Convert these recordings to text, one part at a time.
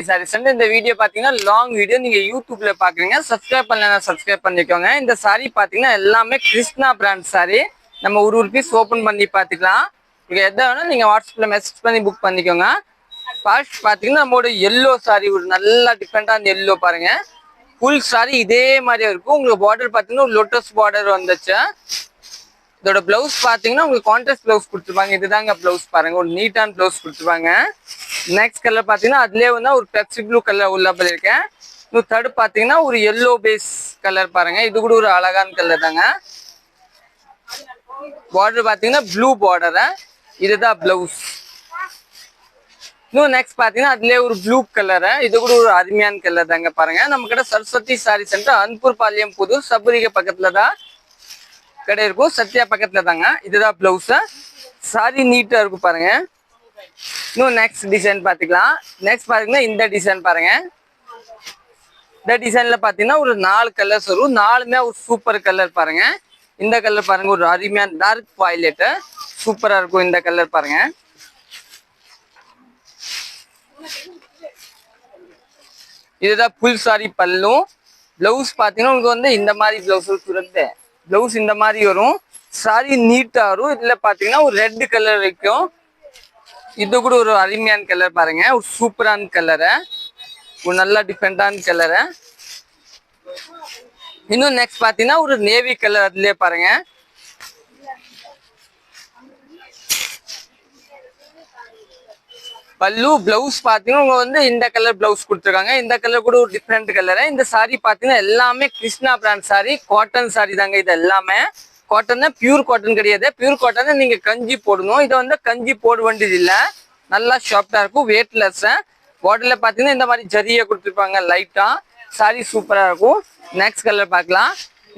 சாரீஸ் இந்த வீடியோ பாத்தீங்கன்னா long video நீங்க யூடியூப்ல பாக்குறீங்க. சப்ஸ்கிரைப் பண்ணலன்னா சப்ஸ்கிரைப் பண்ணிக்கோங்க. இந்த சாரி பாத்தீங்கன்னா எல்லாமே கிருஷ்ணா பிராண்ட் சாரி. நம்ம ஒரு பீஸ் ஓபன் பண்ணி பாத்துக்கலாம். இங்க எதை வேணா நீங்க வாட்ஸ்அப்ல மெசேஜ் பண்ணி புக் பண்ணிக்கோங்க. ஃபர்ஸ்ட் பாத்தீங்கன்னா நம்மளோட எல்லோ சாரி, ஒரு நல்ல டிஃபரெண்டான எல்லோ பாருங்க. ஃபுல் சாரி இதே மாதிரியே இருக்கும். உங்களுக்கு பார்டர் பாத்தீங்கன்னா லோட்டஸ் பார்டர் வந்துச்சு. இதோட பிளவுஸ் பாத்தீங்கன்னா உங்களுக்கு கான்ட்ராஸ்ட் பிளவுஸ் கொடுத்துருப்பாங்க. இதுதாங்க பிளவுஸ் பாருங்க, ஒரு நீட்டான பிளவுஸ் கொடுத்துருப்பாங்க. நெக்ஸ்ட் கலர் பாத்தீங்கன்னா அதுலயே வந்து ஒரு பெப்சி ப்ளூ கலர் உள்ள பண்ணிருக்கேன். இன்னும் தேர்ட் பாத்தீங்கன்னா ஒரு எல்லோ பேஸ் கலர் பாருங்க. இது கூட ஒரு அழகான கலர் தாங்க. பார்டர் பாத்தீங்கன்னா ப்ளூ பார்டர். இதுதான் பிளவுஸ். இன்னும் நெக்ஸ்ட் பாத்தீங்கன்னா அதுலயே ஒரு ப்ளூ கலர். இது கூட ஒரு அருமையான கலர் தாங்க பாருங்க. நம்ம கிட்ட சரஸ்வதி சாரி சென்டர் அன்பூர் பாளையம் புது சபரிக பக்கத்துல தான் கடை இருக்கும். சத்யா பக்கத்துல தாங்க. இதுதான் பிளவுஸ். சாரி நீட்டா இருக்கும் பாருங்க. இன்னும் நெக்ஸ்ட் டிசைன் பாத்துக்கலாம். நெக்ஸ்ட் பாத்தீங்கன்னா இந்த டிசைன் பாருங்க. இந்த டிசைன்ல பாத்தீங்கன்னா ஒரு 4 கலர்ஸ் வரும். 4மே ஒரு சூப்பர் கலர் பாருங்க. இந்த கலர் பாருங்க, ஒரு அருமையான டார்க் வயலட் சூப்பரா இருக்கும். இந்த கலர் பாருங்க. இதுதான் புல் சாரி பல்லு. பிளவுஸ் பாத்தீங்கன்னா உங்களுக்கு வந்து இந்த மாதிரி பிளவுஸ் இந்த மாதிரி வரும். சாரி நீட்டா வரும். இதுல பாத்தீங்கன்னா ஒரு ரெட் கலர் இருக்கும். இது கூட ஒரு அருமையான கலர் பாருங்க, ஒரு சூப்பரான கலரு, ஒரு நல்ல டிஃபரெண்டான கலரு. இன்னும் நெக்ஸ்ட் பாத்தீங்கன்னா ஒரு நேவி கலர். அதுலயே பாருங்க, பல்லு பிளவுஸ் பாத்தீங்கன்னா உங்க வந்து இந்த கலர் பிளவுஸ் கொடுத்துருக்காங்க. இந்த கலர் கூட ஒரு டிஃப்ரெண்ட் கலரு. இந்த சாரி பாத்தீங்கன்னா எல்லாமே Krishna brand sorry, cotton sorry தாங்க. இது எல்லாமே காட்டன், பியூர் காட்டன் கிடையாது. பியூர் காட்டன் நீங்க கஞ்சி போடணும். இதை வந்து கஞ்சி போட வேண்டியது இல்ல. நல்லா சாஃப்டா இருக்கும், வெயிட்லெஸ். பாட்டில பாத்தீங்கன்னா இந்த மாதிரி ஜரியை கொடுத்துருப்பாங்க லைட்டா. சாரி சூப்பரா இருக்கும். நெக்ஸ்ட் கலர் பார்க்கலாம்.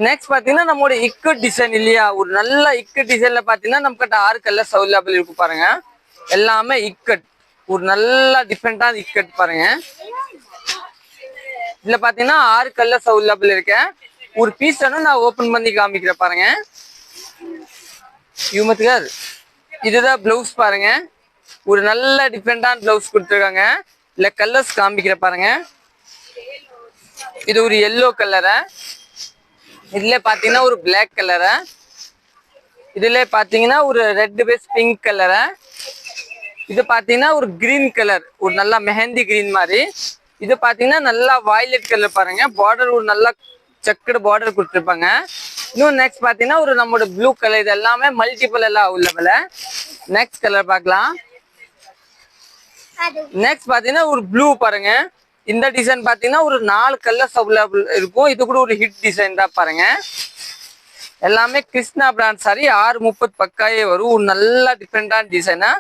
நெக்ஸ்ட் பாத்தீங்கன்னா நம்மளோட இக்கட் டிசைன் இல்லையா, ஒரு நல்ல இக்கட் டிசைன்ல பாத்தீங்கன்னா நம்ம கிட்ட 6 கலர்ஸ் அவைலபிள் இருக்கு பாருங்க. எல்லாமே இக்கட், ஒரு நல்ல டிஃபரெண்டான இக்கட் பாருங்க. இதுல பாத்தீங்கன்னா 6 கலர்ஸ் அவைலபிள் இருக்கு. ஒரு பீஸ் நான் ஓபன் பண்ணி காமிக்கிறேன் பாருங்க. இதுதான் பிளவுஸ் பாருங்க, ஒரு நல்ல டிஃபரெண்டான பிளவுஸ் கொடுத்துருக்காங்க. இல்ல கலர்ஸ் காமிக்கிற பாருங்க. இது ஒரு எல்லோ கலரு. இதுல பாத்தீங்கன்னா ஒரு பிளாக் கலரு. இதுல பாத்தீங்கன்னா ஒரு ரெட் பேஸ் பிங்க் கலரு. இது பாத்தீங்கன்னா ஒரு கிரீன் கலர், ஒரு நல்ல மெஹந்தி கிரீன் மாதிரி. இது பாத்தீங்கன்னா நல்லா வயலட் கலர் பாருங்க. பார்டர் ஒரு நல்ல செக்குடு பார்டர் கொடுத்துருப்பாங்க. இன்னும் நெக்ஸ்ட் பாத்தீங்கன்னா ஒரு நம்மளோட ப்ளூ கலர். இது எல்லாமே மல்டிபிள் எல்லாம் அவைலபிள். நெக்ஸ்ட் கலர் பார்க்கலாம். நெக்ஸ்ட் பாத்தீங்கன்னா ஒரு ப்ளூ பாருங்க. இந்த டிசைன் பாத்தீங்கன்னா ஒரு 4 கலர்ஸ் அவைலபிள் இருக்கும். இது கூட ஒரு ஹிட் டிசைன் தான் பாருங்க. எல்லாமே கிருஷ்ணா பிராண்ட் சாரி. 630 பக்காயே வரும். ஒரு நல்ல டிஃபரெண்டான டிசைனா.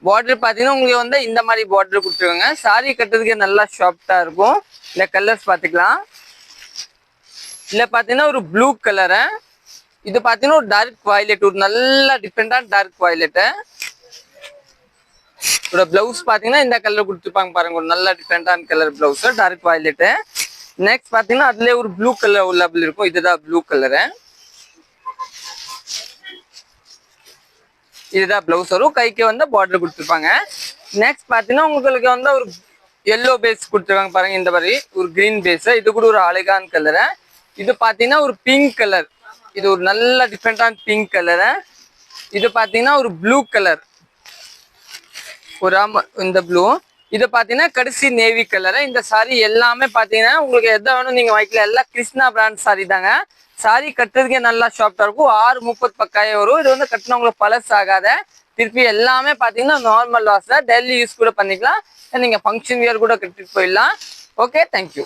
பார்டர் பாத்தீங்கன்னா உங்களுக்கு வந்து இந்த மாதிரி பார்டர் கொடுத்துருக்காங்க. சாரி கட்டுறதுக்கு நல்லா சாஃப்டா இருக்கும். இந்த கலர்ஸ் பாத்துக்கலாம். இல்ல பாத்தீங்கன்னா ஒரு ப்ளூ கலரு. இது பாத்தீங்கன்னா ஒரு டார்க் வயலட், ஒரு நல்ல டிஃபரெண்டான டார்க் வயலட். பிளவுஸ் பாத்தீங்கன்னா இந்த கலர் கொடுத்துருப்பாங்க பாருங்க, ஒரு நல்ல டிஃபரெண்டான colour blouse, dark violet. Next பாத்தீங்கன்னா அதுல ஒரு ப்ளூ கலர் உள்ளபிள் இருக்கும். இதுதான் ப்ளூ கலரு. இதுதான் பிளவுஸ் வரும். கைக்கு வந்து பார்டர் கொடுத்துருப்பாங்க. நெக்ஸ்ட் பாத்தீங்கன்னா உங்களுக்கு வந்து ஒரு எல்லோ பேஸ் கொடுத்துருக்காங்க பாருங்க. இந்த மாதிரி ஒரு கிரீன் பேஸ். இது கூட ஒரு அழகான கலரு. இது பாத்தீங்கன்னா ஒரு பிங்க் கலர். இது ஒரு நல்ல டிஃபரெண்டான பிங்க் கலரு. இது பாத்தீங்கன்னா ஒரு ப்ளூ கலர், ஒரு இந்த ப்ளூ. இது பாத்தீங்கன்னா கடைசி நேவி கலர். இந்த சாரி எல்லாமே பாத்தீங்கன்னா உங்களுக்கு எதை வேணும் நீங்க வாங்கிக்கலாம். எல்லாம் கிருஷ்ணா பிராண்ட் சாரி தாங்க. சாரி கட்டுறதுக்கே நல்லா சாஃப்டா இருக்கும். 630 பக்காயே வரும். இது வந்து கட்டினா உங்களுக்கு பழசு ஆகாத. திருப்பி எல்லாமே பாத்தீங்கன்னா நார்மல் வாஷ் தான். டெய்லி யூஸ் கூட பண்ணிக்கலாம். நீங்க ஃபங்க்ஷன் வியர் கூட கட்டிட்டு போயிடலாம். Okay, thank you.